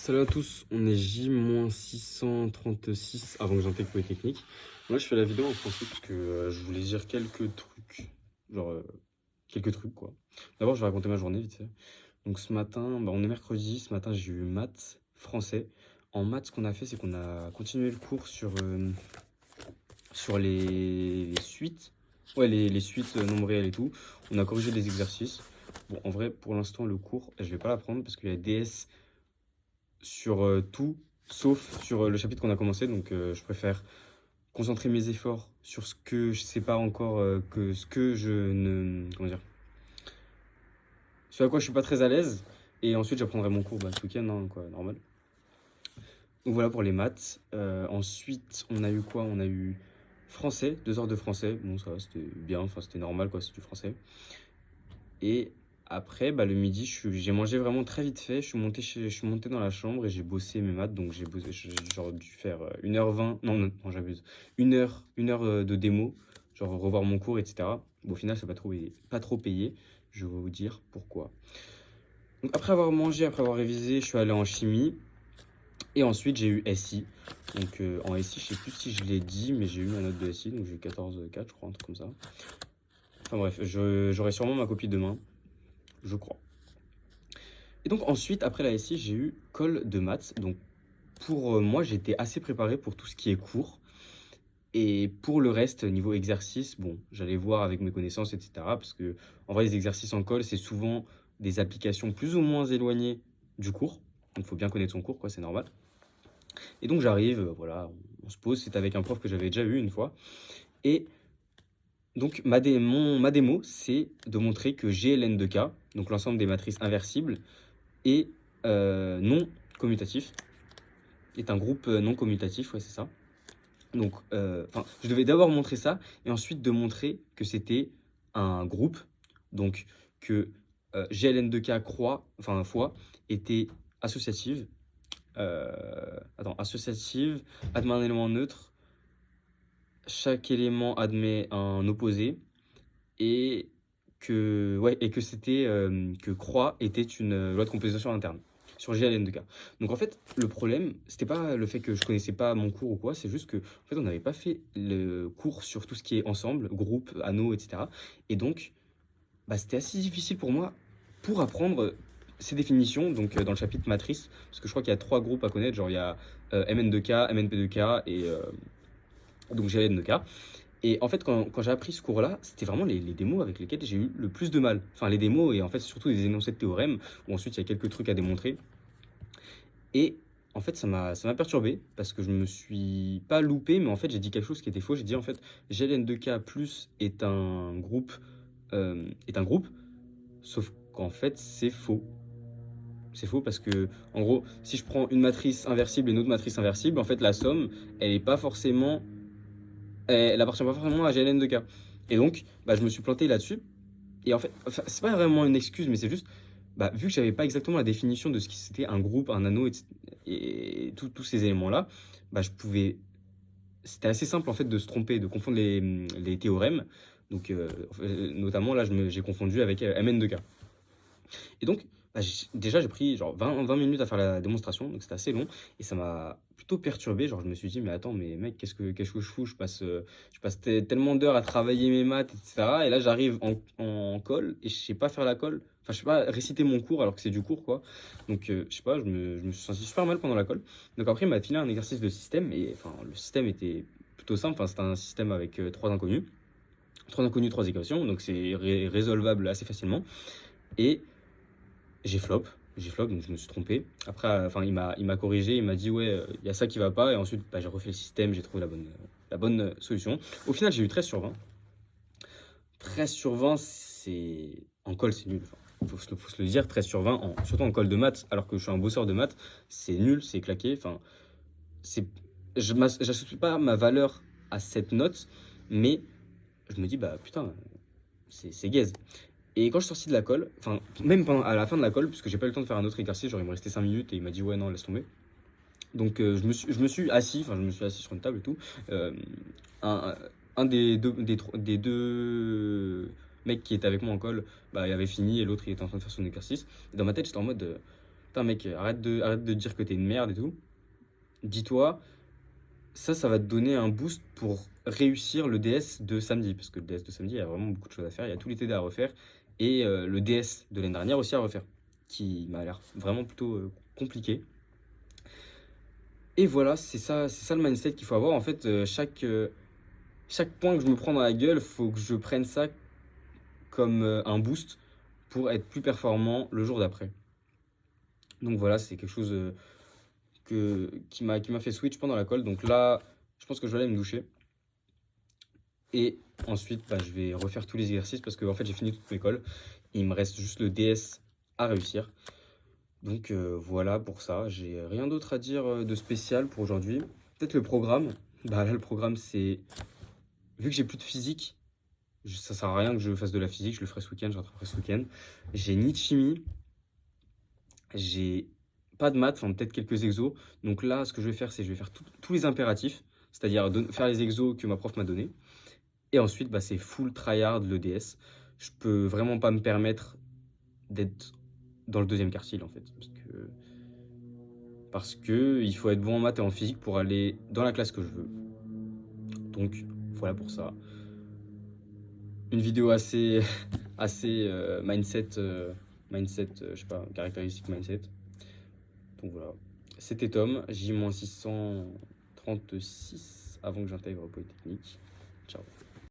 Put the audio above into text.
Salut à tous, on est J-636 avant que j'intègre Polytechnique. Moi je fais la vidéo en français parce que je voulais dire quelques trucs, genre quelques trucs quoi. D'abord je vais raconter ma journée vite fait. Donc ce matin, on est mercredi, ce matin j'ai eu maths, français. En maths ce qu'on a fait c'est qu'on a continué le cours sur les suites, ouais les suites nombres réels et tout. On a corrigé des exercices. Bon en vrai pour l'instant le cours je vais pas l'apprendre parce qu'il y a DS sur tout, sauf sur le chapitre qu'on a commencé. Donc, je préfère concentrer mes efforts sur ce que je sais pas encore, que ce que je ne. Comment dire? Ce à quoi je suis pas très à l'aise. Et ensuite, j'apprendrai mon cours ce week-end, hein, quoi, normal. Donc, voilà pour les maths. Ensuite, on a eu quoi? On a eu français, 2 heures de français. Bon, ça va, c'était bien, enfin, c'était normal, quoi, c'est du français. Et après, le midi, j'ai mangé vraiment très vite fait. Je suis monté dans la chambre et j'ai bossé mes maths. Donc, j'ai genre dû faire 1h20. Non, non, non, j'abuse. Une heure de démo. Genre revoir mon cours, etc. Bon, au final, ça n'a pas trop payé. Je vais vous dire pourquoi. Donc, après avoir mangé, après avoir révisé, je suis allé en chimie. Et ensuite, j'ai eu SI. Donc, en SI, je sais plus si je l'ai dit, mais j'ai eu ma note de SI. Donc, j'ai eu 14,4, je crois, un truc comme ça. Enfin, bref, j'aurai sûrement ma copie demain, je crois. Et donc ensuite, après la SI, j'ai eu colle de maths. Donc pour moi, j'étais assez préparé pour tout ce qui est cours. Et pour le reste, niveau exercice, bon, j'allais voir avec mes connaissances, etc. Parce que en vrai, les exercices en colle, c'est souvent des applications plus ou moins éloignées du cours. Donc il faut bien connaître son cours, quoi, c'est normal. Et donc j'arrive, voilà, on se pose. C'est avec un prof que j'avais déjà eu une fois. Et donc ma démo, c'est de montrer que GLN de K, donc l'ensemble des matrices inversibles, et non commutatif, est un groupe non commutatif, ouais, c'est ça. Donc, je devais d'abord montrer ça, et ensuite de montrer que c'était un groupe, donc que GLN2K fois était associative, associative, admet un élément neutre, chaque élément admet un opposé, et que c'était que croix était une loi de composition interne sur GLN2K. Donc en fait, le problème, c'était pas le fait que je connaissais pas mon cours ou quoi, c'est juste que en fait, on n'avait pas fait le cours sur tout ce qui est ensemble, groupe, anneau, etc. Et donc, c'était assez difficile pour moi pour apprendre ces définitions, donc dans le chapitre matrice, parce que je crois qu'il y a 3 groupes à connaître, genre il y a MN2K, MNP2K et donc GLN2K. Et en fait, quand j'ai appris ce cours-là, c'était vraiment les démos avec lesquelles j'ai eu le plus de mal. Enfin, les démos et en fait, surtout des énoncés de théorèmes, où ensuite il y a quelques trucs à démontrer. Et en fait, ça m'a perturbé parce que je me suis pas loupé, mais en fait, j'ai dit quelque chose qui était faux. J'ai dit en fait, GLN2K plus est un groupe, sauf qu'en fait, c'est faux. C'est faux parce que, en gros, si je prends une matrice inversible et une autre matrice inversible, en fait, la somme, elle est pas forcément elle appartient pas forcément à GLN2K. Et donc, je me suis planté là-dessus. Et en fait, enfin, c'est pas vraiment une excuse, mais c'est juste, vu que j'avais pas exactement la définition de ce qui c'était un groupe, un anneau, et tous ces éléments-là, je pouvais. C'était assez simple en fait de se tromper, de confondre les théorèmes. Donc, notamment là, j'ai confondu avec MN2K. Et donc, déjà, j'ai pris genre 20 minutes à faire la démonstration, donc c'était assez long, et ça m'a plutôt perturbé. Genre, je me suis dit, mais attends, mais mec, qu'est-ce que je fous? Je passe tellement d'heures à travailler mes maths, etc. Et là, j'arrive en colle, et je sais pas faire la colle. Enfin, je sais pas réciter mon cours alors que c'est du cours, quoi. Donc, je sais pas, je me suis senti super mal pendant la colle. Donc, après, il m'a filé un exercice de système, et enfin, le système était plutôt simple. Enfin, c'était un système avec 3 inconnus. 3 inconnus, 3 équations, donc c'est résolvable assez facilement. Et j'ai flop, donc je me suis trompé. Après, enfin, il m'a corrigé, il m'a dit ouais, il y a ça qui va pas. Et ensuite, j'ai refait le système, j'ai trouvé la bonne solution. Au final, j'ai eu 13 sur 20. 13 sur 20, c'est en colle, c'est nul. Enfin, faut se le dire, 13 sur 20, surtout en colle de maths, alors que je suis un bosseur de maths, c'est nul, c'est claqué. Enfin, c'est, je n'associe pas ma valeur à cette note, mais je me dis, putain, c'est gaze. Et quand je suis sorti de la colle, enfin, même à la fin de la colle, puisque j'ai pas eu le temps de faire un autre exercice, genre il me restait 5 minutes et il m'a dit ouais, non, laisse tomber. Donc je me suis assis, enfin, je me suis assis sur une table et tout. Euh, un, un des deux mecs qui était avec moi en colle, il avait fini et l'autre il était en train de faire son exercice. Et dans ma tête, j'étais en mode, putain mec, arrête de dire que t'es une merde et tout. Dis-toi, ça va te donner un boost pour réussir le DS de samedi. Parce que le DS de samedi, il y a vraiment beaucoup de choses à faire. Il y a tous les TD à refaire. Et le DS de l'année dernière aussi à refaire. Qui m'a l'air vraiment plutôt compliqué. Et voilà, c'est ça le mindset qu'il faut avoir. En fait, chaque point que je me prends dans la gueule, faut que je prenne ça comme un boost pour être plus performant le jour d'après. Donc voilà, c'est quelque chose qui m'a fait switch pendant la colle. Donc là, je pense que je vais aller me doucher. Et ensuite, bah, je vais refaire tous les exercices parce que en fait, j'ai fini toute mes colles. Il me reste juste le DS à réussir. Donc voilà pour ça. J'ai rien d'autre à dire de spécial pour aujourd'hui. Peut-être le programme. Bah là, le programme, c'est... Vu que j'ai plus de physique, ça sert à rien que je fasse de la physique. Je le ferai ce week-end, je rattraperai ce week-end. J'ai ni de chimie. J'ai pas de maths, enfin peut-être quelques exos. Donc là, ce que je vais faire, c'est je vais faire tous les impératifs. C'est-à-dire faire les exos que ma prof m'a donnés. Et ensuite, bah, c'est full tryhard le DS. Je peux vraiment pas me permettre d'être dans le deuxième quartile en fait. Parce que il faut être bon en maths et en physique pour aller dans la classe que je veux. Donc voilà pour ça. Une vidéo assez, assez mindset, je sais pas, caractéristique mindset. Donc voilà. C'était Tom, J-636 avant que j'intègre Polytechnique. Ciao.